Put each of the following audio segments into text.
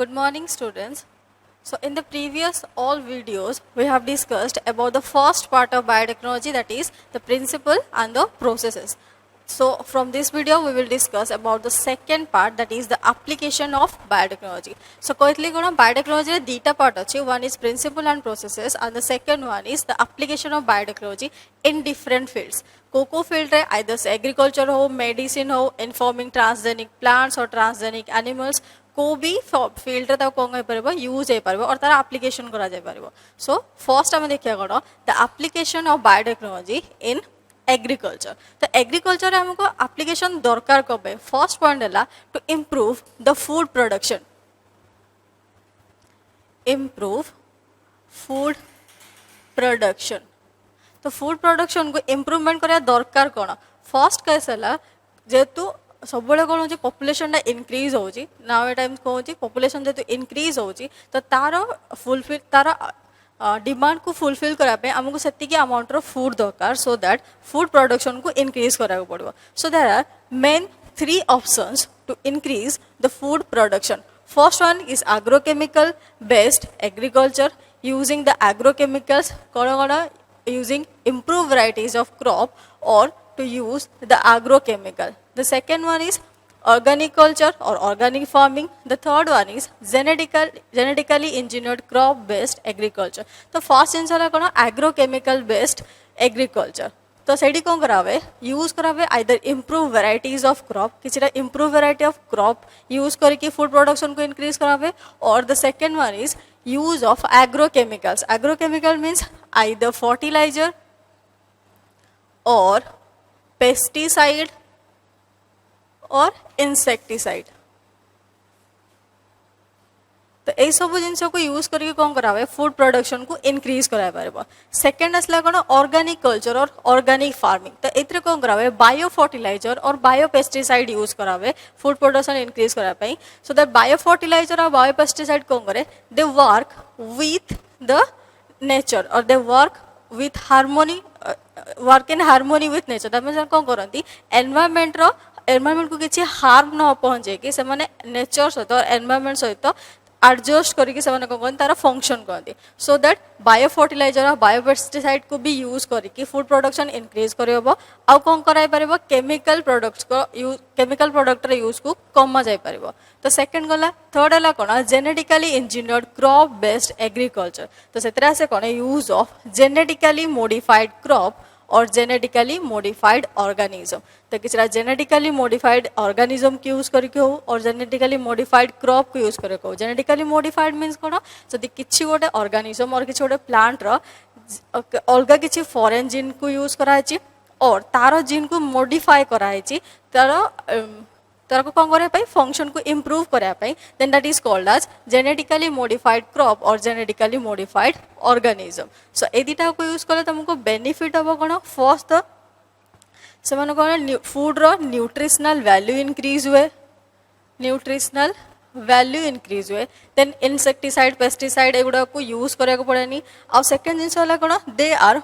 Good morning, students. So in the previous all videos, we have discussed about the first part of biotechnology, that is the principle and the processes. So from this video, we will discuss about the second part, that is the application of biotechnology. So quickly gonna biotechnology data part achi. One is principle and processes, and the second one is the application of biotechnology in different fields. Cocoa field रे either से agriculture हो, medicine हो, informing transgenic plants or transgenic animals, को भी field रे ताको कौन पारिबो use हे पारिबो और तार application करा जाय पारिबो. So first आमे देखिया कोन the application of biotechnology in agriculture. तो agriculture रे हमको application दरकार कबे. First point है to improve the food production. Improve food production. तो फूड प्रोडक्शन को इम्प्रूवमेंट करा दरकार कौन. फर्स्ट कैसे जेहेतु सब कौन हो पॉपुलेशन इनक्रीज हो नाउ टाइम कौन हो पॉपुलेशन जेहेतु इनक्रीज हो तो तार फुलफिल तार डिमांड को फुलफिल करने आमको से अमाउंट फूड दरकार सो दैट फूड प्रोडक्शन को इनक्रीज करा पड़ो. So there are main 3 options to increase the food production. First one is agrochemical based agriculture. Using the agrochemicals कौन using improved varieties of crop or to use the agrochemical. The second one is organic culture or organic farming. The third one is genetically engineered crop based agriculture. तो first जिनसा है कौन agrochemical based agriculture. तो सेडी कौन करावे use करावे either improve varieties of crop किसी improve variety of crop use करके food production को इंक्रीज करावे. और the second one is use of agrochemicals. Agrochemical means either fertiliser और पेस्टिसाइड और इंसेक्टिसाइड. तो यही सब जिन को यूज करके कौन करावे फूड प्रोडक्शन को इनक्रीज कराई पार. सेकेंड आसला कौन ऑर्गेनिक कल्चर और ऑर्गेनिक फार्मिंग. तो ये कौन करावे बायो फर्टिलाइजर और बायो पेस्टिसाइड यूज करावे फूड प्रोडक्शन इनक्रीज कराई. सो दैट बायो फर्टिलाइजर और बायो पेस्टिसाइड कौन करे they work with the nature और they work with harmony work in harmony with nature. That means कौन करती एनवायरमेंट को किसी हार्म न पहुंचे कि से नेचर सहित और एनवायरमेंट सहित एडजस्ट करके कौन तार फंक्शन करती. सो दैट बायो फर्टिलाइजर और बायो पेस्टिसाइड को भी यूज करके फूड प्रोडक्शन इनक्रीज करहब. आउ कौन कराई पार केमिकल प्रोडक्ट्स को केमिकल प्रोडक्टर यूज को कमा जाई पार. तो सेकेंड गला. थर्ड है कौन genetically engineered crop based agriculture. तो से कौन use of genetically modified crop और जेनेटिकली मॉडिफाइड ऑर्गेनिज्म. तो किसी जेनेटिकली मॉडिफाइड ऑर्गेनिज्म को यूज करके हो और जेनेटिकली मॉडिफाइड क्रॉप को यूज करके हो. जेनेटिकली मॉडिफाइड मीन्स कौन जदि किसी गोटे ऑर्गेनिज्म और किसी गोटे प्लांट अलग किसी फॉरेन जीन को यूज कराई और तार जीन को मॉडिफाई कराई तार को कौन करने फंक्शन को इम्प्रूव करने then that is called as genetically modified crop और जेनेटिकली मॉडिफाइड ऑर्गेनिज्म. सो ये दुटा को यूज कले तुमको बेनिफिट हम कौन फर्स्ट से कौन फूड रो न्यूट्रिशनल वैल्यू इंक्रीज हुए न्यूट्रिशनल वैल्यू इंक्रीज हुए. देन इनसेक्टिसाइड पेस्टिसाइड एगुड़ा को यूज करा पड़ेनी. आ सेकेंड जिनस कौन they are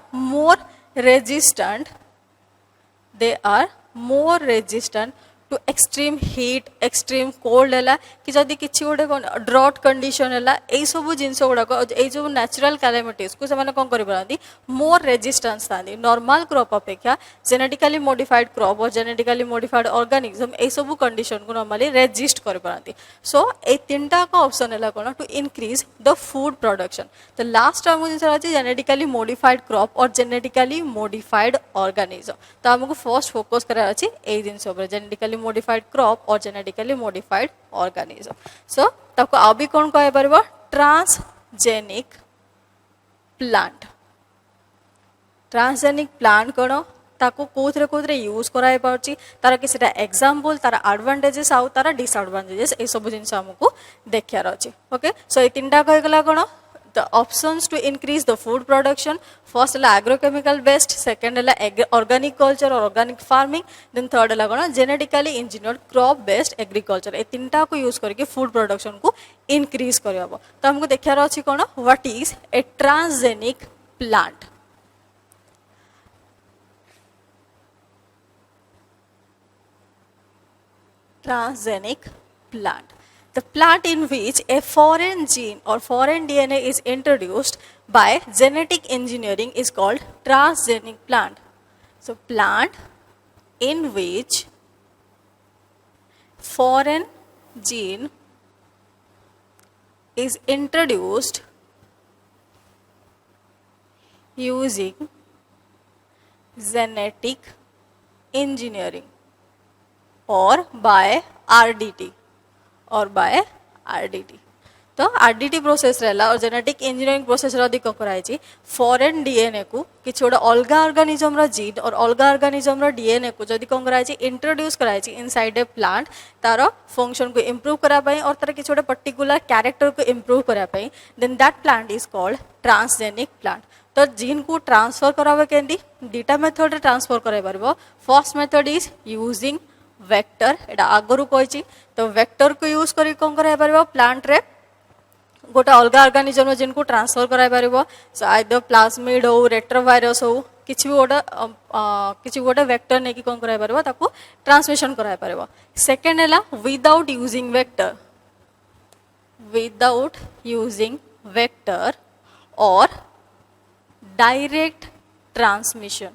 more resistant to extreme heat extreme cold है कि जदि किसी गोटे ड्रॉट कंडीशन है यही सब जिनस गुड़ाक सब नेचुरल कैलेमिटीज को से कौन कर मोर रेजिस्टेंस था नॉर्मल क्रॉप अपेक्षा जेनेटिकली मॉडिफाइड क्रॉप और जेनेटिकली मॉडिफाइड ऑर्गेनिज्म यही सब कंडीशन को नॉर्मली रेजिस्ट कर पारती. सो ये 3टा ऑप्शन है कौन to increase the food production. तो लास्ट आमको जिन अच्छे जेनेटिकली मॉडिफाइड क्रॉप और जेनेटिकली मॉडिफाइड ऑर्गेनिज्म. तो आमको फर्स्ट फोकस करार अच्छे यही जिन जेनेटिकली मॉडिफाइड क्रॉप और जेनेटिकली मॉडिफाइड ऑर्गेनिज्म. सो तक आ भी कौन कह पार ट्रांसजेनिक प्लांट. ट्रांसजेनिक प्लांट कौन ताको कौन यूज कराई पार्ची तार किसी एग्जांपल तार एडवांटेजेस आउ तार डिसएडवांटेजेस ये सब जिन आमको देखार अच्छे. ओके. सो ये 3टा कहगला कौन the options to increase the food production. First है agrochemical based, second है organic culture or organic farming, then third है कौन genetically engineered crop based agriculture. ये 3टा को यूज करके फूड प्रोडक्शन को इंक्रीज कर. तो हमको देखार अच्छी कौन what is a transgenic plant. Transgenic plant The plant in which a foreign gene or foreign DNA is introduced by genetic engineering is called transgenic plant. So plant in which foreign gene is introduced using genetic engineering or by RDT or by RDT. तो RDT process रहला और genetic engineering process रो अधिक कराई foreign DNA को किसी गोटे अलग organism रो gene और अलग ऑर्गेनिज्म रो डीएनए को जदि कौन कराई इंट्रोड्यूस कराई इनसाइड ए प्लांट तार फंक्शन को इम्प्रूव कराई और तार किसी गोटे पर्टिकुलर कैरेक्टर को इम्प्रूव कराई then that plant is called transgenic plant. तो जीन को ट्रांसफर करावे केंदी दुटा मेथड रे ट्रांसफर कराई परबो. First method is using vector एटा आगरु कहिछि. तो वेक्टर को यूज करी कोन कराई परबो प्लांट रे गोटे अलग ऑर्गेनिज्म जिन को ट्रांसफर कराई परबो. सो आइदर प्लाज्मिड हो रेट्रोवायरस हो किछि गोटे वेक्टर नेकी कोन कराई परबो ताको ट्रांसमिशन कराई परबो. सेकंड हैला विदाउट यूजिंग वेक्टर और direct transmission.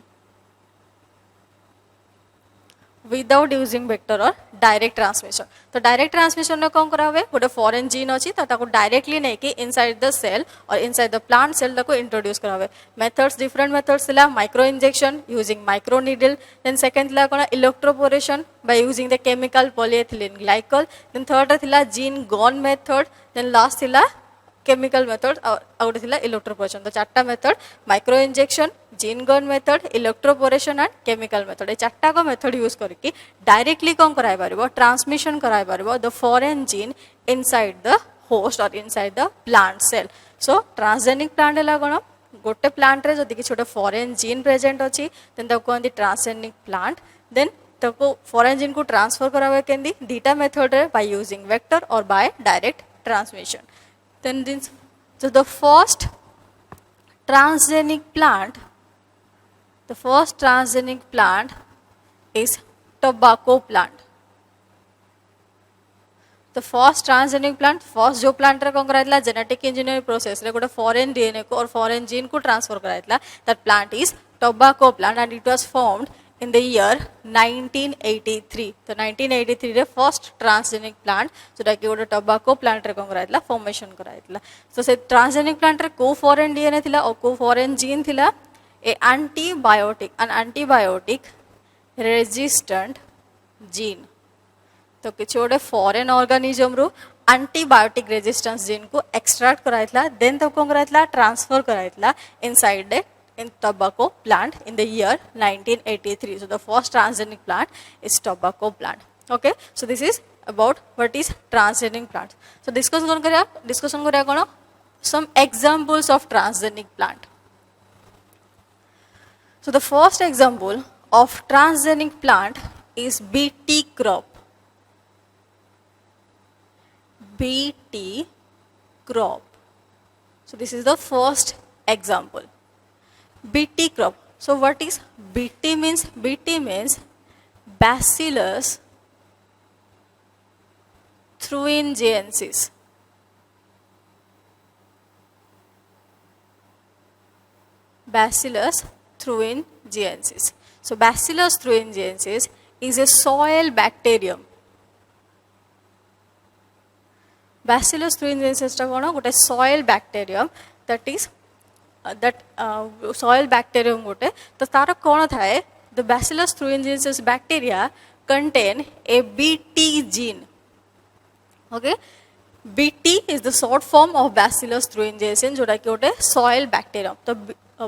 Without using vector और डायरेक्ट ट्रांसमिशन. तो डायरेक्ट ट्रांसमिशन में कौन करा हुए गोटे फॉरेन जीन अच्छी तो डायरेक्टली नहीं कि इनसाइड द सेल और इनसाइड द प्लांट सेल को इंट्रोड्यूस करा हुए. मेथड्स डिफरेंट मेथड्स थिला micro injection using micro needle. Then second थिला कोन electroporation by using the chemical polyethylene glycol. Then third थिला gene gun method. Then last थिला chemical method और गोटे थिला इलेक्ट्रोपोरेशन. तो चारटा method micro injection gene gun method electroporation and chemical method ये चारटा को मेथड यूज करके डायरेक्टली कौन कराई परबो ट्रांसमिशन कराई परबो the foreign gene inside the host और inside the plant cell. So transgenic plant है कोन गोटे प्लांट रे जदि किछि गोटे फॉरेन जीन प्रेजेंट अछि देन ताको कहंदी ट्रांसजेनिक प्लांट. देन ताको फॉरेन जीन को ट्रांसफर करावे केंदी दुटा मेथड रे बाय यूजिंग वेक्टर और by direct transmission. Then so the first transgenic plant is tobacco plant. The first transgenic plant first जो plant रे कौन कराइला genetic engineering process रे गोटे foreign DNA को और foreign gene को transfer कराइला. That plant is tobacco plant and it was formed in the year 1983. तो 1983 रे फर्स्ट ट्रांसजेनिक प्लांट जोटा कि गोटे टोबाको प्लांट रे कोन कराइतला फॉर्मेशन कराइतला. तो से ट्रांसजेनिक प्लांट रे को फॉरेन डीएनए थिला और को फॉरेन जीन थिला ए एंटीबायोटिक रेजिस्टेंट जीन. तो किछि गोटे फॉरेन ऑर्गेनिज्म रो एंटीबायोटिक रेजिस्टेंस जीन को एक्सट्रैक्ट कराइतला. देन तो कोन कराइतला ट्रांसफर कराइतला inside in tobacco plant in the year 1983. So the first transgenic plant is tobacco plant. Okay, so this is about what is transgenic plant. So discussion kariya kono some examples of transgenic plant. So the first example of transgenic plant is BT crop. BT crop. So this is the first example. BT crop. So what is BT means? BT means Bacillus thuringiensis. Bacillus thuringiensis. So Bacillus thuringiensis is a soil bacterium. Bacillus thuringiensis टा कोन गोटे soil bacterium that is soil bacterium गोटे. तो तार कौन थाए the Bacillus thuringiensis bacteria contain a BT gene. Okay, BT is the short form of Bacillus thuringiensis जोटा कि गोटे soil bacterium. तो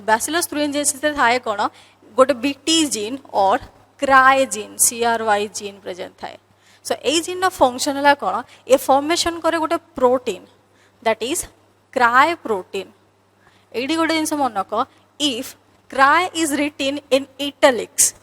Bacillus thuringiensis रे थाए कौन गोटे BT gene और CRY gene gene present थाए. So ए जीन रा फंक्शन है कौन ये फॉर्मेशन करे गोटे protein that is CRY protein. एडी गोटे जिनस मनक if CRY is written in italics.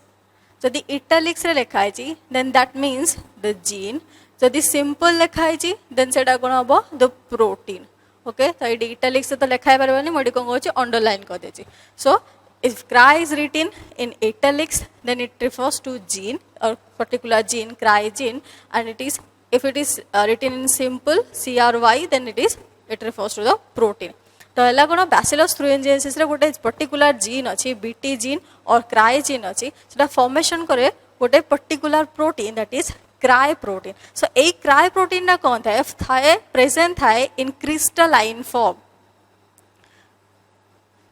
जदि italics रे लिखा है then that means the gene. जदि simple लिखा है then सेटा कोन हबो the protein. Okay, तो एडी italics से तो लिखा है परबानी मोडी कोन होची अंडरलाइन कर देची. So if CRY is written in italics then it refers to gene or particular gene CRY gene and it is if it is written in simple CRY, then it refers to the protein. तो है कौन bacillus थ्रुएंजिएंसिस रे गोटे particular gene अच्छी BT gene और cry gene अच्छी सेटा formation करे गोटे particular protein that is cry protein. So a cry protein ना कौन थाए प्रेजेंट थाए इन क्रिस्टलाइन फॉर्म.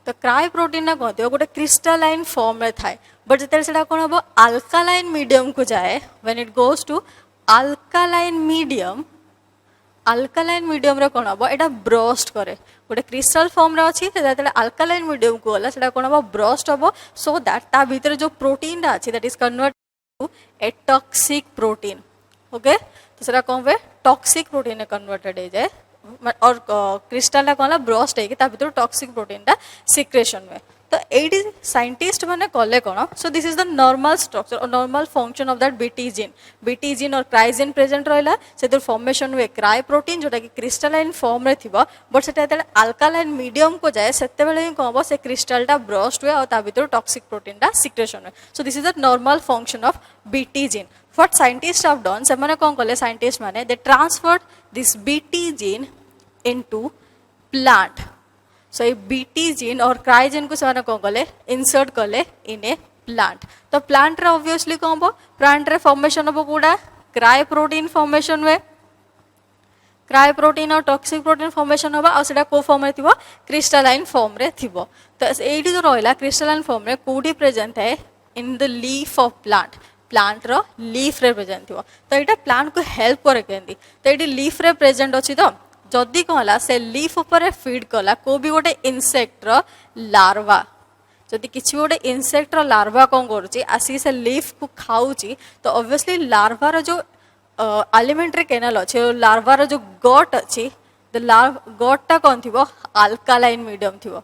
तो क्राई प्रोटीन ना कहते गोटे क्रिस्टलाइन फॉर्म में थाए बट जिते से कौन हम अल्कालाइन मीडियम को जाए when it goes to alkaline medium रे कौन हम यहाँ ब्रस्ट करे गोटे क्रिस्टल फॉर्म रे अच्छी अल्कालाइन मीडियम को गला से कौन हम ब्रस्ट हम सो दैट ता भीतर जो प्रोटीन अच्छी that is convert to a toxic protein. Okay तो सेटा कौन हुए टॉक्सिक प्रोटीन कन्वर्टेड हो जाए और क्रिस्टल कौन ब्रस्ट है टॉक्सिक प्रोटीन टा सिक्रेशन हुए. तो ये साइंटिस्ट मैंने कले कौन so this is the normal structure और normal function of that BT gene और क्राई जीन प्रेजेंट रहा से फॉर्मेशन हुए क्राई प्रोटीन जोटा कि क्रिस्टलाइन फॉर्म रे थिबा बट से अल्कालाइन मीडियम को जाए से कौन हम से क्रिस्टलटा ब्रस्ट हुए और टॉक्सिक प्रोटीन टा सिक्रेशन हुए. So this is the normal function of BT gene. What scientist have done से मैंने कौन कले साइंटिस्ट मैंने they transferred this BT gene into plant. So ये बीटी जीन और क्राई जीन को से कौन कले इनसर्ट कले इन ए प्लांट. तो प्लांट रे ऑब्वियसली कौन हम प्लांट रे फॉर्मेशन हम कौटा क्राई प्रोटीन फॉर्मेशन हुए क्राई प्रोटीन और टॉक्सिक प्रोटीन फॉर्मेशन होगा और सेटा को फॉर्म रे थिबो क्रिस्टलाइन फॉर्म रे थिबो. तो एठी जो रहला क्रिस्टलाइन फॉर्म रे कोडी प्रेजेंट है in the leaf of plant रो लीफ रे प्रेजेंट थिबो. तो एटा प्लांट को हेल्प करे केंदी तो एठी लीफ रे प्रेजेंट अछि तो जदि कौन है से लीफ उपर फीड कला को भी गोटे इनसेक्टर लार्वा जदि किसी गोटे इनसेक्टर लार्वा कौन करुच्ची आसी से लीफ को खाऊची तो ऑब्वियसली लार्वार जो एलिमेंटरी कैनाल अच्छे लार्वार जो गट अच्छी गटटा कौन थी अल्कालाइन मीडियम थी.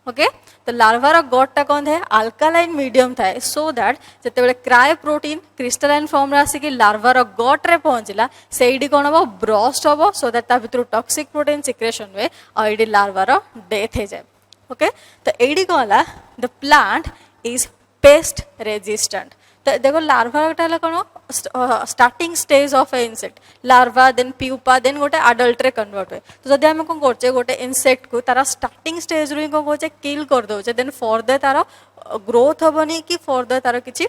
ओके तो लार्वार गटटा कौन है अल्कालाइन मीडियम थाए सो दैट जिते क्राई प्रोटीन क्रिस्टलाइन फॉर्म रे आसिक लार्वार गट रे पहुंचला से कौन हम ब्रस्ट हम सो दैट ता भीतर टॉक्सिक प्रोटीन सिक्रेशन हुए और ये लार्वार डेथ हो जाए. ओके तो ये कौन है the plant is pest resistant. तो देखो लार्वा गोटे कौन starting stage of a insect larva then pupa then गोटे अडल्ट रे कन्वर्ट हुए. तो जब आम कौन कर गोटे इनसेक्ट को तार स्टार्टिंग स्टेज रू कौन कहे किल कर दे देन फर्दर तार ग्रोथ हेनी कि फर्दर तार किसी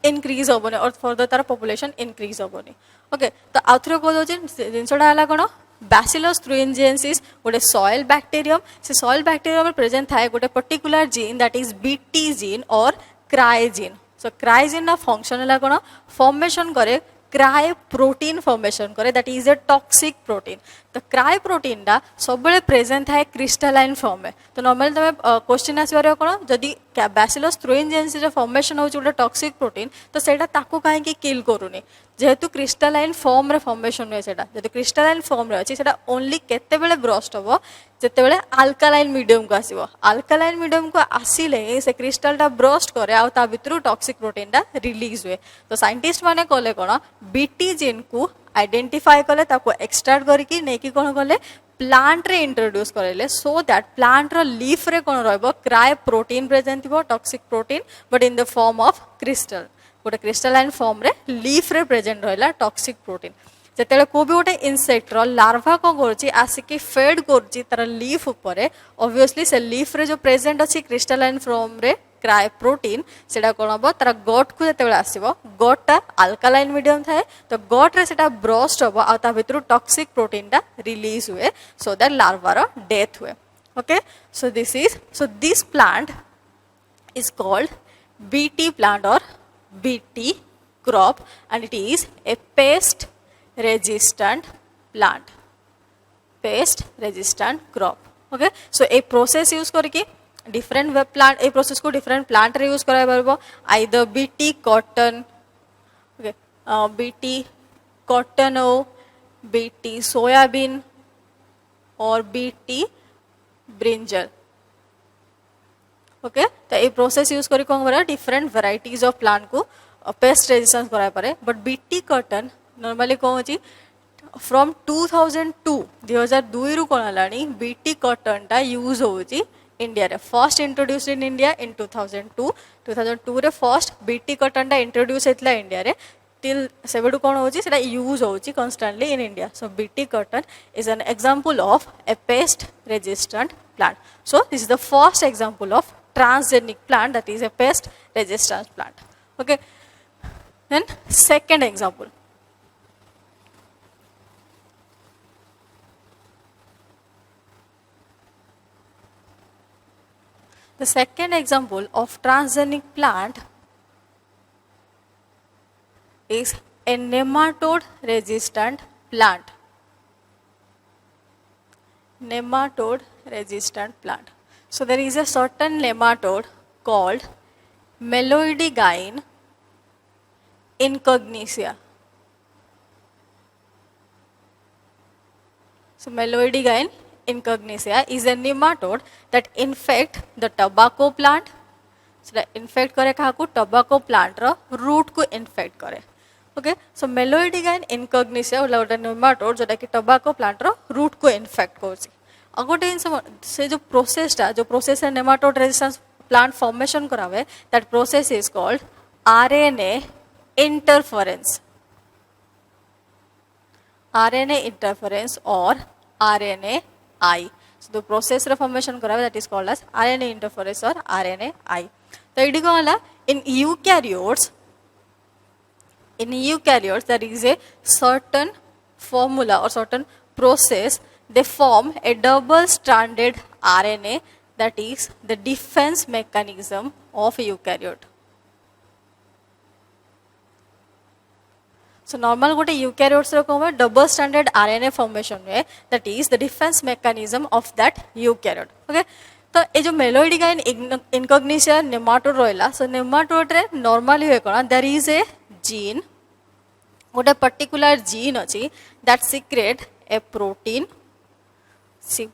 इनक्रीज हेनी और फर्दर तार पॉपुलेशन इनक्रीज हेनी. ओके तो आउ थे कह जिनसा है कौन बैसिलस थ्रुएंजिएंसिस गोटे सॉइल बैक्टीरियम से सॉइल बैक्टीरियम प्रेजेंट थाए गोटे particular gene that is BT gene और क्राई जीन. सो क्राई जीन फंक्शन है कौन फॉर्मेशन करे क्राई प्रोटीन फॉर्मेशन करे that is a toxic protein. तो क्राई प्रोटीन टा सब प्रेजेंट है क्रिस्टलाइन फॉर्म में. तो नॉर्मली तुम क्वेश्चन आसवर कौन जदि बैसिलस थ्रुएंजिएंसिस फॉर्मेशन हो गोटे टॉक्सिक प्रोटीन तो सेटा ताकू कहीं किल करूनी जेहेतु क्रिस्टलाइन फॉर्म रे फॉर्मेशन हुए जब क्रिस्टलाइन फॉर्म रे अच्छी ओनली केतेबेले ब्रस्ट हम जितेबेले अल्कालाइन मीडियम को आसीबो. अल्कालाइन मीडियम को आसिले से क्रिस्टलटा ब्रस्ट करे आ ता भितरु टॉक्सिक प्रोटीन टा रिलीज हुए. तो साइंटिस्ट माने कले कौन बीटी जीन को आइडेंटिफाई कले ताको एक्सट्रैक्ट करके नेकी कौन कले प्लांट रे इंट्रोड्यूस करेले सो दैट प्लांट रो लीफ रे कौन रहबो क्राई प्रोटीन प्रेजेंट थिबो toxic protein but in the form of crystal गोटे क्रिस्टलाइन फॉर्म रे लीफ रे प्रेजेंट रहा टॉक्सिक प्रोटीन. जिते को भी गोटे इनसेक्टर लार्वा कौन कर आसिक फेड कर लीफ उपरे ऑब्वियसली से लीफ रे जो प्रेजेंट अच्छी क्रिस्टलाइन फॉर्म रे क्राई प्रोटीन से कौन हम तार गट को जो आसो गटा अल्कालाइन मीडियम थाए तो गट रे सेटा ब्रस्ट हम आ भीतर टॉक्सिक प्रोटीन टा रिलीज हुए सो दैट लार्वार डेथ हुए. Okay so this plant is called BT plant और BT crop and it is a pest resistant plant crop. Okay so a process use करके different plant a process को different plant रे use कराया बारबो either BT cotton okay BT cotton हो BT soybean और BT brinjal. Okay तो ये process use करी कौन करा डिफरेंट वेराइटीज ऑफ प्लांट को पेस्ट रेजिस्टेंस कराय पारे बट बीटी कॉटन नॉर्मली कौन होची फ्रॉम 2002 रु कौन हलानी बीटी कॉटन टा यूज होची इंडिया रे first introduced in India in 2002 रे फर्स्ट बीटी कॉटन टा इंट्रोड्यूस हेतला इंडिया रे till sebedu kon hochi seta use hochi constantly in India. So BT cotton is an example of a pest resistant plant. So this is the first example of transgenic plant, that is a pest resistant plant. Okay, then second example. The second example of transgenic plant is a nematode resistant plant. Nematode resistant plant. So there is a certain nematode called Meloidigyne incognitia. So Meloidigyne incognitia is a nematode that infect the tobacco plant. So that infect करे काहाकू tobacco plant रो root को infect करे. Okay, so Meloidigyne incognitia वाला उटा nematode जोटा कि tobacco plant रो root को infect Kochi. अगोटे इन से जो process टा जो process है nematode resistance plant formation करावे, that process is called RNA interference. RNA interference or RNAi. So the process formation करावे, that is called as RNA interference or RNAi. तो ED को वाला in eukaryotes there is a certain formula or certain process. They form a double stranded RNA, that is the defense mechanism of a eukaryote. So normal गोटे eukaryotes रो को double stranded RNA formation में, that is the defense mechanism of that eukaryote. Okay, तो ये जो Meloidigyne incognitia nematode रोइला, so nematode रे normally हुए कोना there is a gene, गोटे particular gene अछि that secrete a protein.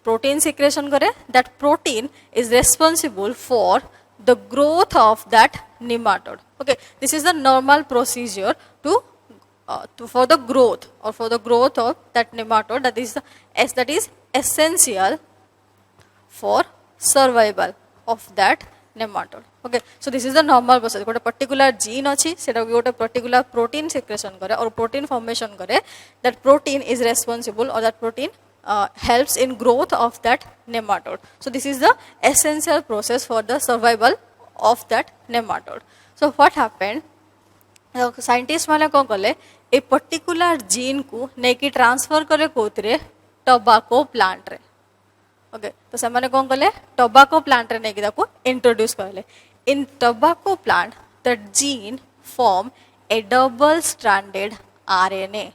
Protein secretion करे, that protein is responsible for the growth of that nematode. Okay, this is the normal procedure for the growth of that nematode, that is essential for survival of that nematode. Okay, so this is the normal process. गोटे particular gene अछि सेटा गोटे particular protein secretion करे और protein formation करे, that protein is responsible or that protein helps in growth of that nematode. So this is the essential process for the survival of that nematode. So what happened, scientist माने कौन कले a particular gene को नेकी transfer करे कोतरे tobacco plant रे. Okay, तो से माने कौन कले टोबैको प्लांट रे नेकी ताको इंट्रोड्यूस करले. In tobacco plant that gene form A double stranded RNA.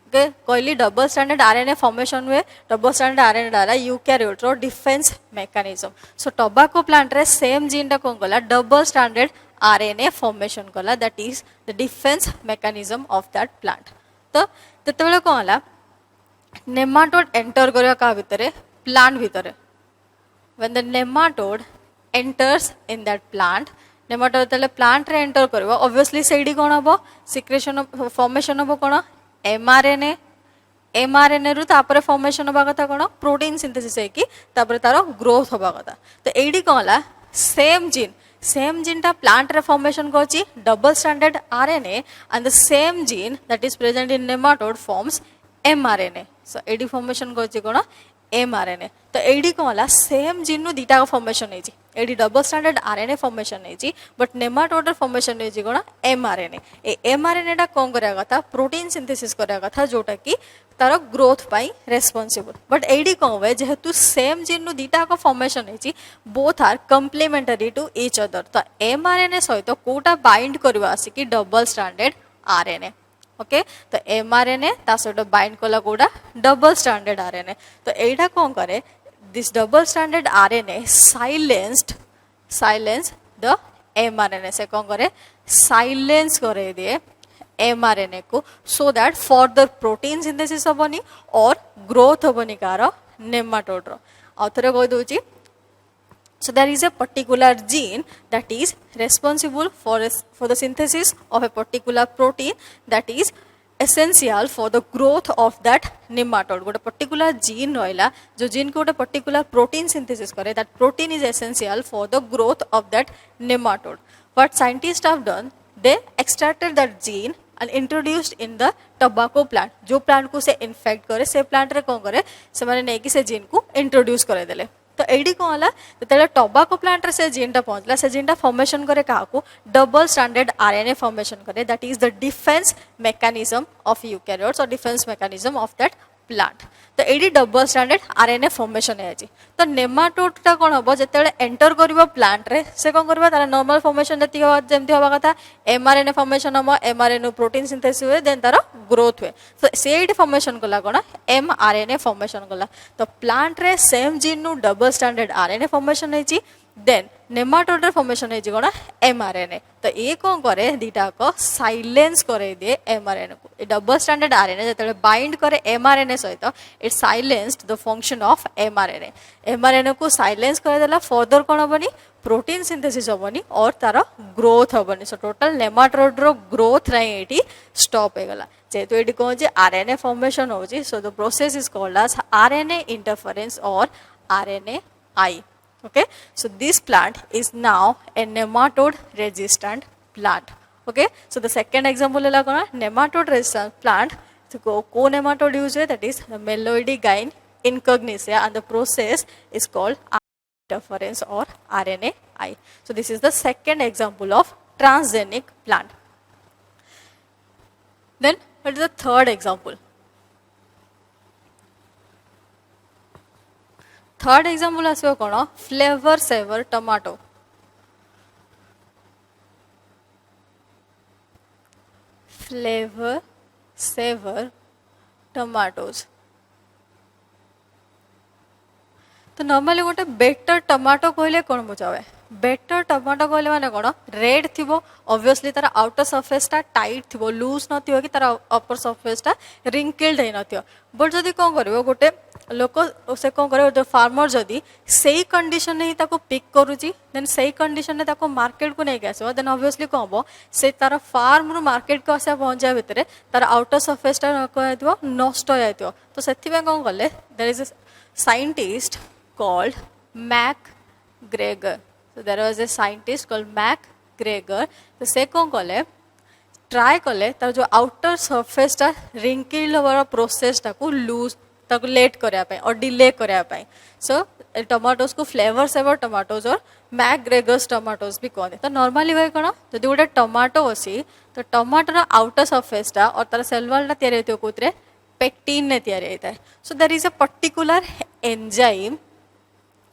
Okay, कहली डबल स्ट्रैंडेड आरएनए फॉर्मेशन हुए, डबल स्ट्रैंडेड आरएनए डाला यूकैरियोट रो डिफेंस मैकेनिज्म. सो टोबैको प्लांट रे सेम जीन टा कौन कला डबल स्ट्रैंडेड RNA formation कला, that is the defense mechanism of that plant. तो तेतबेले कौन हला nematode enter करिया का भितरे plant भितरे. When the nematode enters in that plant, nematode तेले plant रे enter करिवा, obviously सेडी कौन हबो secretion formation हबो कौन mRNA रु तापरे formation हबा कथा कौन protein synthesis है कि तापरे तारो growth हबा कथा. तो एडी कौन हला same gene टा plant रे formation Kochi double stranded RNA, and the same gene that is present in nematode forms mRNA. So AD formation Kochi कोना mRNA. तो AD को वाला same gene नु दीटा का formation है जी. AD double stranded RNA formation है जी, but nematode formation है जी कोना mRNA. ए mRNA टा कौन करेगा था protein synthesis करेगा था जोटा की तारो ग्रोथ पाई रेस्पॉन्सिबल. बट एडी कौन हुए जेहेतु सेम जीन नु दीटा का फॉर्मेशन है both are complementary to each other. तो एमआरएनए सहित कोटा बाइंड करवा आसी कि डबल स्ट्रैंडेड आरएनए. ओके, तो एमआरएनए ता सहित बाइंड कला कोटा डबल स्ट्रैंडेड आरएनए. तो एटा कौन करे this double stranded RNA silence the mRNA से कौन करे साइलेंस करे दिए mRNA को, so that further protein synthesis होबनी और growth होबनी कार nematode रो. आउथरे कोइ दोची. So there is a particular gene that is responsible for the synthesis of a particular protein that is essential for the growth of that nematode. गोटे particular gene रहला जो gene को गोटे particular protein synthesis करे, that protein is essential for the growth of that nematode. What scientists have done, they extracted that gene and introduced in the tobacco plant जो plant को से infect करे से प्लांट रे कौन करे से माने नहीं कि से जीन को इंट्रोड्यूस करे देले तो एडी कौन होला तेले टोबाको प्लांट रे से जीन टा पहुंचला से जीन टा फॉर्मेशन करे का को डबल स्ट्रैंडेड आरएनए फॉर्मेशन करे that is the defence mechanism of eukaryotes और defence mechanism of that plant तो एडी डबल स्ट्रैंडेड आरएनए फॉर्मेशन है जी तो नेमाटोड टा कोन हबो जेतेले एंटर करबो प्लांट रे से कोन करबो तार नॉर्मल फॉर्मेशन जति हो जेमति होबा कथा एमआरएनए फॉर्मेशन हम एमआरएनए प्रोटीन सिंथेसिस हुए देन तार ग्रोथ हुए तो सेड फॉर्मेशन कला कोन एमआरएनए फॉर्मेशन कला तो प्लांट रे सेम जीन नु डबल स्ट्रैंडेड आरएनए फॉर्मेशन है जी देन नेमाटोड रे फॉर्मेशन है जी कोन एमआरएनए तो ए कोन करे दीटा को साइलेंस करे दे एमआरएनए को डबल स्ट्रैंडेड आरएनए जेतेले बाइंड करे एमआरएनए सहित it silenced the function of mRNA mRNA को साइलेंस करे देला फर्दर कोन हबनी प्रोटीन सिंथेसिस हबनी और तार ग्रोथ हबनी सो टोटल नेमाटोड रो ग्रोथ रे एटी स्टॉप हे गला जेतो एटी कोन जे आरएनए फॉर्मेशन होजी so the process is called as RNA interference और RNAi. Okay, so this plant is now a nematode resistant plant. Okay, so the second example is nematode resistant plant. So co-nematode use that is the Meloidigyne incognita and the process is called interference or RNA-I. So this is the second example of transgenic plant. Then what is the third example? Third example आसो कोन flavour saver tomato flavour saver tomatoes तो normally गोटे better tomato कहले कोन बुझावे better tomato कहले माने कोन रेड थिबो ऑब्वियसली तार आउटर सरफेस ता टाइट थिबो लूज नथिबो कि तार अपर सरफेस ता रिंकल्ड हे नथिबो बट जदी कोन करबो गोटे लोक से कौन करे जो फार्मर जदि सही कंडीशन ही ताको पिक करूची देन सही कंडीशन ने ताको मार्केट को नहीं आसो देन ऑब्वियसली कौन हम से तार फार्म रु मार्केट को आसा पहुंचा भितर तार आउटर सरफेस ता नष्ट हो जाइतो तो सेथि में कौन कले there is a scientist called McGregor so there was a scientist called McGregor तो से कौन कले ट्राई कले तार जो आउटर सरफेस ता रिंकल वाला प्रोसेस ताको लूज ताको लेट करया पाए और डिले करया पाए सो टमाटोज को फ्लेवर सेवर टमाटोज और मैकग्रेगर्स टमाटोज भी कहते तो नॉर्मली भाई कौन जदि गोटे टमाटो अच्छी तो टमाटर आउटर सरफेस टा और तार सेल वॉल टा तैयारी होती कोथरे पेक्टिन ने तैयारी होता है so there is a particular enzyme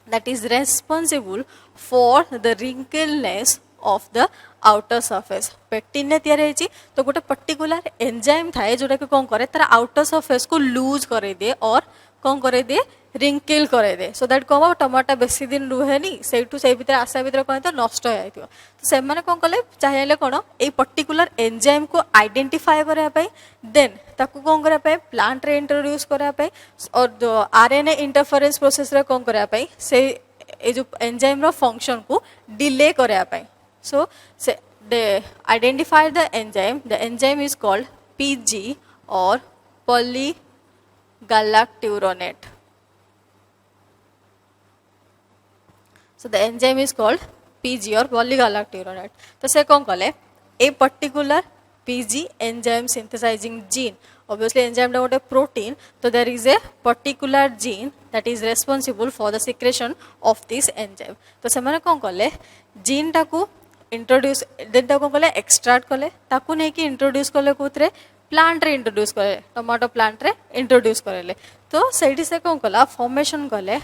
that is responsible for the wrinkleness of the outer surface pectin ने तैयार है तो गोटे पर्टिकुलर एंजाइम थाए जोटा कि कौन करे तार आउटर सरफेस को लूज करे दे और कौन करे दे रिंकल करे दे सो दैट कौन टमाटर बेसी दिन रुहेनी सेठू से भीतर आशा भीतर कौन तो नष्ट हो जाइतो तो से माने कौन कले चाहिए कौन ए पर्टिकुलर एंजाइम को आइडेंटिफाई करया पई देन ताकू कौन करया पई प्लांट रे इंट्रोड्यूस करया पई और जो आरएनए इंटरफेरेंस प्रोसेस रे कौन करया पई से ए जो एंजाइम रो फंक्शन को डिले करया पई सो से they identify the enzyme is called PG or polygalacturonate. So the enzyme is called PG or polygalacturonate. तो से कौन कले a particular PG enzyme synthesizing gene. Obviously enzyme is a protein, so there is a particular gene that is responsible for the secretion of this enzyme. तो से माने कौन कले gene टाकू इंट्रोड्यूस देन ताको कले एक्सट्रैक्ट कले ताको नहीं कि इंट्रोड्यूस कले कोथरे प्लांट रे इंट्रोड्यूस करे टमाटो प्लांट रे इंट्रोड्यूस करेले तो सेठी से कोन कला फॉर्मेशन कले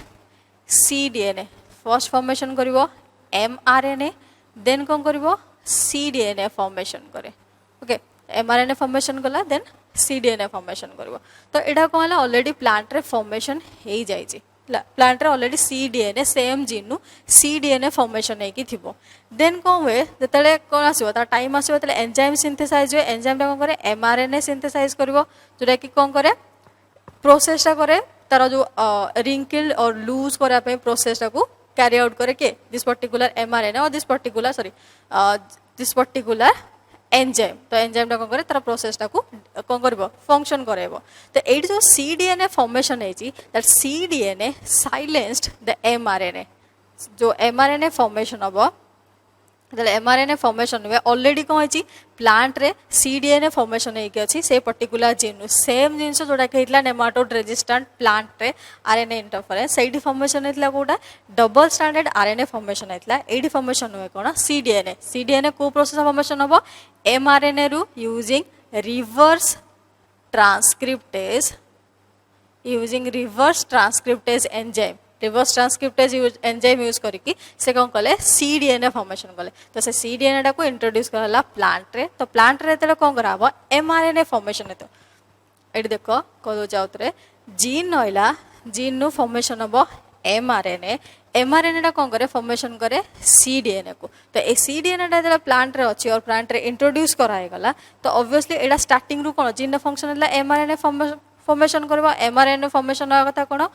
सीडीएनए फर्स्ट फॉर्मेशन करिवो एमआरएनए देन कोन करिवो सीडीएनए फॉर्मेशन करे ओके एमआरएनए फॉर्मेशन कला देन सीडीएनए फॉर्मेशन करिवो तो एडा कोला ऑलरेडी प्लांट रे फॉर्मेशन हेई जाई छी प्लांट रे ऑलरेडी सीडीएनए सेम जीन नु सीडीएनए फॉर्मेशन है कि थिबो देन कोन हुए जतले कोन आसीबो ता टाइम आसीबो तले एंजाइम सिंथेसाइज हो एंजाइम टा कोन करे एमआरएनए सिंथेसाइज करबो जोटा कि कोन करे प्रोसेस टा करे तार जो रिंकल और लूज करा पे प्रोसेस टा को कैरी आउट करे के दिस पर्टिकुलर एमआरएनए और दिस पर्टिकुलर एंजाइम तो एंजाइम टा कोन करे तार प्रोसेस टा को कोन करबो फंक्शन करेबो तो एडी जो सीडीएनए फॉर्मेशन है जी that cDNA silenced the mRNA जो एमआरएनए फॉर्मेशन हबो যেতବେଳେ এমআরএনএ ফর্মেশন हुए অলরেডি কোন হইছি প্লান্ট রে সিডিএনএ ফর্মেশন ହେଇକି ଅଛି ସେ पर्टिकुलर जीन सेम जिनस जोटा कहला नेमाटोड रेजिस्टेंट प्लांट रे आरएनए इंटरफेरेंस सेठी फॉर्मेशन हेतला कोटा डबल स्टैंडर्ड आरएनए फॉर्मेशन हेतला एडी फॉर्मेशन हुए कोन सीडीएनए सीडीएनए को प्रोसेस फॉर्मेशन हबो एमआरएनए रु using reverse transcriptase enzyme reverse transcriptase enzyme use करके से कौन कले सीडीएनए फॉर्मेशन कले तो से सीडीएनए टा को इंट्रोड्यूस करला प्लांट रे तो प्लांट रे तेरे कौन कराबो एमआरएनए फॉर्मेशन हेतो एडी देखो को जाउतरे जीन नइला जीन नु फॉर्मेशन हबो एमआरएनए एमआरएनए टा कौन करे फॉर्मेशन करे सीडीएनए को तो ए सीडीएनए टा जेला प्लांट रे अछि और प्लांट रे इंट्रोड्यूस कराय गला तो ऑब्वियसली एडा स्टार्टिंग रु कोन जीन फंक्शन हला एमआरएनए फॉर्मेशन करबा एमआरएनए फॉर्मेशन होगा कथा कोन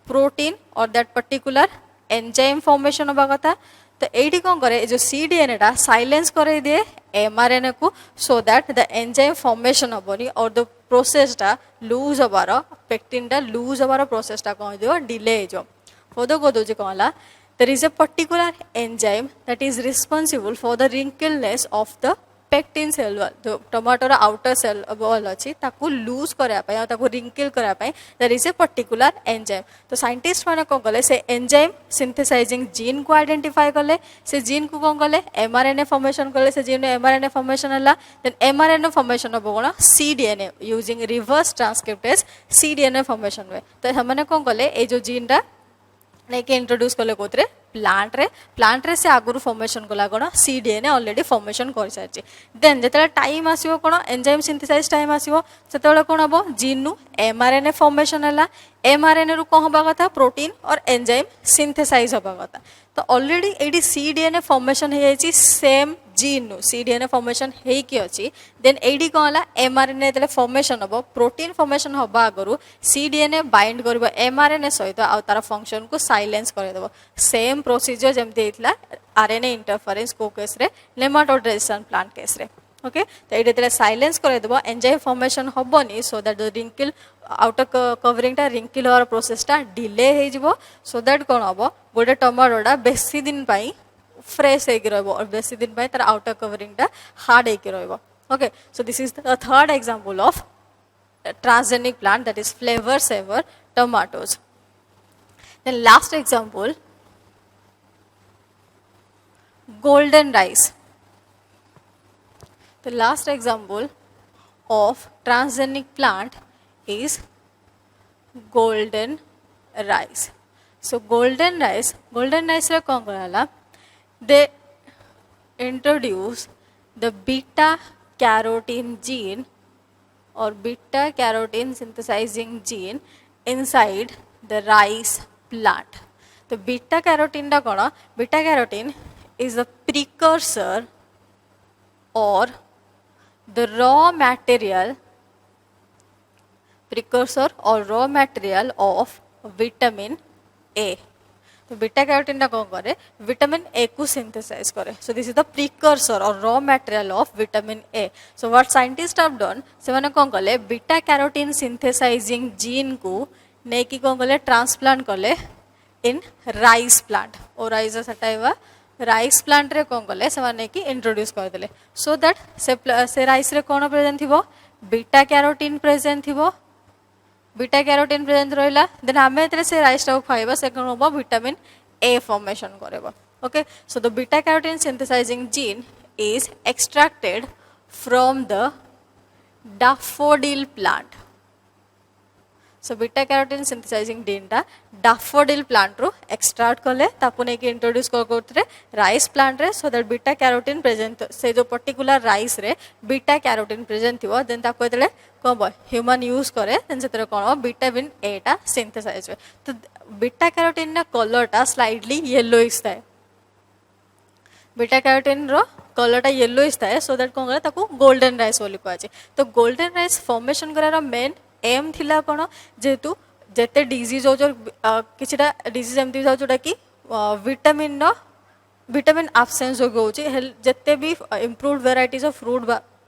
प्रोटीन और दैट पर्टिकुलर एंजाइम फॉर्मेशन होगा कथा तो एटी कौन करे जो सीडीएनए टा साइलेंस करे दिए एमआरएनए को so that the enzyme formation हबनी और द प्रोसेस टा लूज हबार पेक्टिन टा लूज हबार प्रोसेस टा कौन दियो डिले जो फोदो को दोजे कहला there is a particular enzyme that is responsible for the wrinkleness of the pectin cell wall जो टमाटो रा आउटर सेल वॉल अछि ताकू लूज करया पय ताकू रिंकल करया पय there is a particular enzyme तो साइंटिस्ट माने को गले से एंजाइम सिंथेसाइजिंग जीन को आइडेंटिफाई करले से जीन को कोन गले एमआरएनए फॉर्मेशन करले से जीन एमआरएनए फॉर्मेशन हला देन एमआरएनए फॉर्मेशन हबो कोन cDNA using reverse transcriptase cDNA formation हुए तो हमने कोन गले ए जो जीन रा नेके इंट्रोड्यूस कले कोतरे प्लांट रे से आगुरु फॉर्मेशन कला कोन सीडीएनए ऑलरेडी फॉर्मेशन कर सारछि देन जेतला टाइम आसीबो कोन एंजाइम सिंथेसाइज टाइम आसीबो सेतले कोन हबो जीन नु एमआरएनए फॉर्मेशन हला एमआरएनए रु कोन हबा कथा प्रोटीन और एंजाइम सिंथेसाइज हबा कथा तो ऑलरेडी एडी सीडीएनए फॉर्मेशन हे जायछि सेम जीन नु सीडीएनए फॉर्मेशन हे कि अछि देन एडी कोन हला एमआरएनए तेले फॉर्मेशन हबो प्रोटीन फॉर्मेशन हबा आगरु सीडीएनए बाइंड करबो एमआरएनए सहित आ तार फंक्शन को साइलेंस कर देबो सेम प्रोसीजर जेमते हेतला आरएनए इंटरफेरेंस को केस रे नेमाटोड रेजिस्टेंट प्लांट केस रे ओके तो एडी तेले साइलेंस कर देबो एंजाइम फॉर्मेशन हबोनी so that the wrinkle outer covering टा रिंकल और प्रोसेस टा डिले हे जिवो सो दैट कोन हबो गोटे टमाटोडा बेसी दिन पई फ्रेश हे रहबो और बेसी दिन पई तार आउटर कवरिंग टा हार्ड हे रहबो okay so this is the third example of transgenic plant that is flavor saver tomatoes then last example golden rice the last example of transgenic plant is golden rice so golden rice रे कोन करला they introduce the beta carotene gene or beta carotene synthesizing gene inside the rice plant तो beta carotene टा कोन beta carotene is a precursor or the raw material of vitamin A तो beta carotene टा कोन करे vitamin A को synthesise करे so this is the precursor और raw material of vitamin A so what scientist have done से माने कोन कले बीटा कैरोटीन सिंथेसाइजिंग जीन को ने की कोन कले ट्रांसप्लांट कले इन राइस प्लांट और राइस सटाइवा राइस प्लांट रे कोन कले से माने की इंट्रोड्यूस कर देले सो दैट से राइस रे कोन प्रेजेंट थिबो बीटा कैरोटीन प्रेजेंट थिबो बीटा कैरोटीन प्रेजेंट रहिला देन हमें एतरे से राइस टा खाइबा से कोन होबो विटामिन ए फॉर्मेशन करेबो okay so the beta carotene synthesising gene is extracted from the daffodil plant so beta carotene synthesizing gene टा daffodil plant रो extract कले ताकू ने के इंट्रोड्यूस करते राइस प्लांट रे so that beta carotene present से जो पर्टिकुलर राइस रे बीटा कैरोटीन प्रेजेंट थिबो देन ताकू एतले कोन ह्यूमन यूज करे देन सेतरे कोन विटामिन ए टा सिंथेसाइज होय तो बीटा कैरोटीन ना कलर टा स्लाइटली येलोइश थाए बीटा कैरोटीन रो कलर टा येलोइश थाए सो दैट कोन करे ताकू गोल्डन राइस बोली कहै तो गोल्डन राइस फॉर्मेशन करार मेन एम थिला कोन जेतु जेते डिजीज हो जो किछटा डिजीज एमती हो जोटा कि विटामिन एब्सेंस हो गउची जेते भी इंप्रूव्ड वेराइटीज ऑफ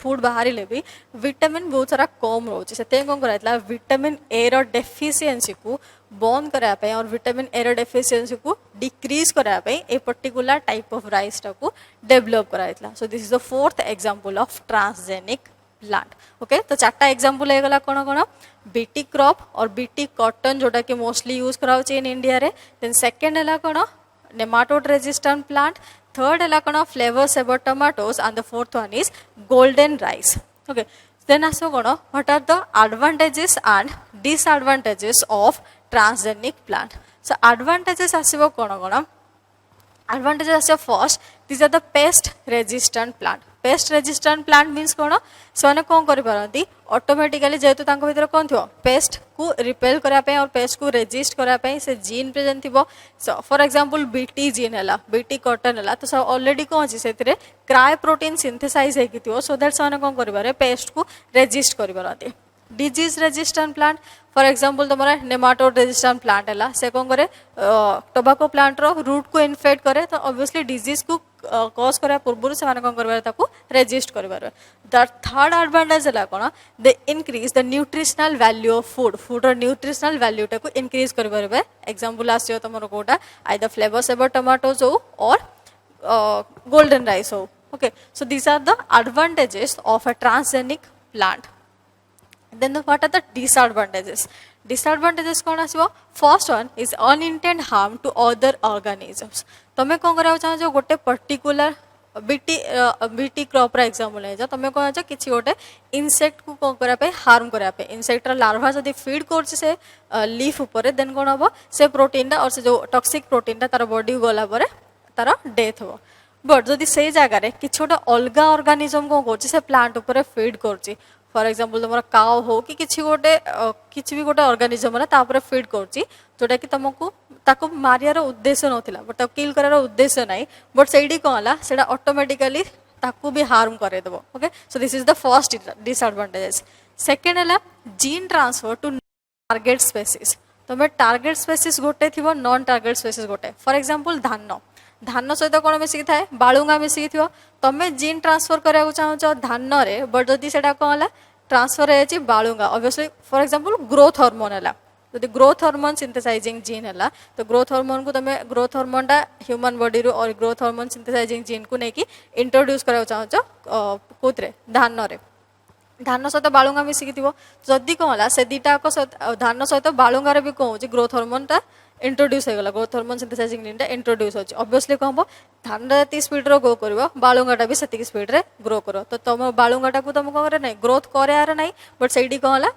फूड बाहर भी विटामिन बहुत सारा कम रोचे से कौन कराइला विटामिन ए रो डेफिशिएंसी को बंद कराया और विटामिन ए रो डेफिशिएंसी को डिक्रीज कराया a particular type of rice को डेवलप कराइला so this is the fourth example of transgenic plant okay तो चार्टा एग्जांपल हो गला कोन कोन बीटी क्रॉप और बीटी कॉटन जोटा कि मोस्टली यूज करा इन इंडिया रे देन सेकंड है कोन नेमाटोड रेजिस्टेंट प्लांट थर्ड है कोन flavour saver tomatoes and the fourth one is golden rice okay then आसो कोन what are the advantages and disadvantages of transgenic plant so advantages आसीबो कोन कोन advantages आसे first these are the pest resistant plant means कोन से कौन करि परंती ऑटोमेटिकली जेतु तांको भीतर कोन थियो पेस्ट को रिपेल करा पे और पेस्ट को रेजिस्ट करा पे से जीन प्रेजेंट थिबो फॉर एग्जांपल बीटी जीन हला बीटी कॉटन हला तो ऑलरेडी कोन अछि सेतिरे क्राय प्रोटीन सिंथेसाइज हे किथियो सो दैट से कोन करि पारे पेस्ट को रेजिस्ट करि परंती disease resistant plant for example तुम्हारा नेमाटोड रेजिस्टेंट प्लांट है से कौन करे टोबाको प्लांट रो रूट को इन्फेक्ट करे तो ऑब्वियसली डिजीज को कॉज करा पूर्व से कौन कर रेजिस्ट कर द थर्ड एडवांटेज है कौन they increase the nutritional value of food और न्यूट्रिशनल वैल्यू टाक इंक्रीज कर एग्जांपल आसो तुम कोटा आइदर फ्लेवर सेवर टमाटोज हो और गोल्डन राइस हो okay so these are the advantages of a transgenic plant then what are the disadvantages disadvantages कौन आसीबो first one is unintended harm to other organisms तमे कोन करा चाहो गोटे पर्टिकुलर बीटी क्रॉप रा एग्जांपल है तमे कोन छ किछि गोटे इंसेक्ट को कोन करा पे हार्म करा पे इंसेक्ट रा लार्वा जदी फीड करछ से लीफ ऊपर देन कोन हबो से प्रोटीन और से जो टॉक्सिक प्रोटीन तार बॉडी गला परे तार डेथ हो बट जदी से जगह किछि गोटे अलगा ऑर्गेनिजम को करछ से प्लांट ऊपर फीड करछ फॉर एग्जांपल तुम काउ हो कि किसी भी गोटे ऑर्गेनिजम है तापर फीड करछि जोटा कि तुमको ताको मारियार उद्देश्य नथिला बट ताको किल करार उद्देश्य नाही बट सेडी कहला सेडा ऑटोमेटिकली ताको भी हार्म करे देबो okay so this is the first disadvantages second है gene transfer to target species तुम टारगेट स्पेसीज गोटे थिबो नॉन टारगेट स्पेसीज गोटे फॉर एग्जांपल धान सहित कौन मिसिकी थाए बालुंगा मिसिकी थी तुम जीन ट्रांसफर करा चाहो धान रे बट जदि से कौन है ट्रांसफर है Balunga obviously for example growth hormone है जदि ग्रोथ हार्मोन सिंथेसाइजिंग जीन है तो ग्रोथ हार्मोन को तुम ग्रोथ हार्मोन टा ह्यूमन बॉडी रो और ग्रोथ हार्मोन सिंथेसाइजिंग जीन को लेकिन इंट्रोड्यूस करा चाहो कोथरे धान रे धान सहित बालुंगा मिसिकी थी जदि कौन है से दीटा धान सहित बालुंगार भी कौन ग्रोथ हार्मोन टा इंट्रोड्यूस हो गला ग्रोथ हार्मोन सिंथेसाइजिंग जीन टा इंट्रोड्यूस होची ऑब्वियसली कौन हम धान रे स्पीड रो ग्रो करबो बालुंगाटा भी सेतिक स्पीड रे ग्रो करो तो तुम बालुंगाटा को तुम कौन नहीं ग्रोथ करे नहीं बट सेडी कौन है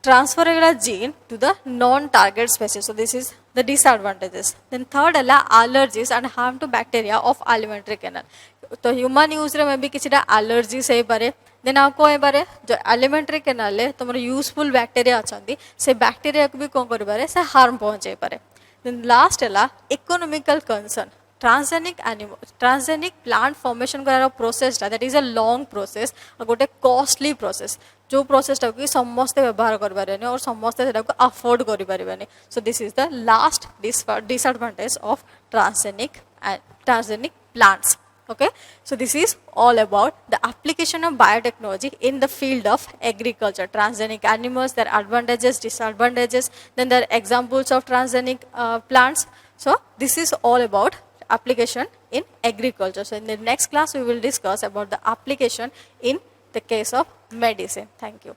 ट्रांसफर हो gene to the non target species so this is the disadvantages then third है allergies and harm to bacteria of alimentary canal तो ह्यूमन यूज रे मे भी किछिटा एलर्जीज हे पारे देन आपको हो पारे जो एलिमेंटरी कैनाल तुम यूजफुल बैक्टीरिया अच्छा से बैक्टीरिया को भी कौन कर से हार्म पहुंचे पारे देन लास्ट है economical concern transgenic plant formation करार process that is a long process और गोटे कॉस्टली प्रोसेस जो प्रोसेस टाक समस्ते व्यवहार करें और समस्ते अफोर्ड करें so this is the last disadvantage of transgenic plants okay so this is all about the application of biotechnology in the field of agriculture transgenic animals, their advantages, disadvantages, then there are examples of transgenic plants. So this is all about application in agriculture. So in the next class we will discuss about the application in the case of medicine. Thank you.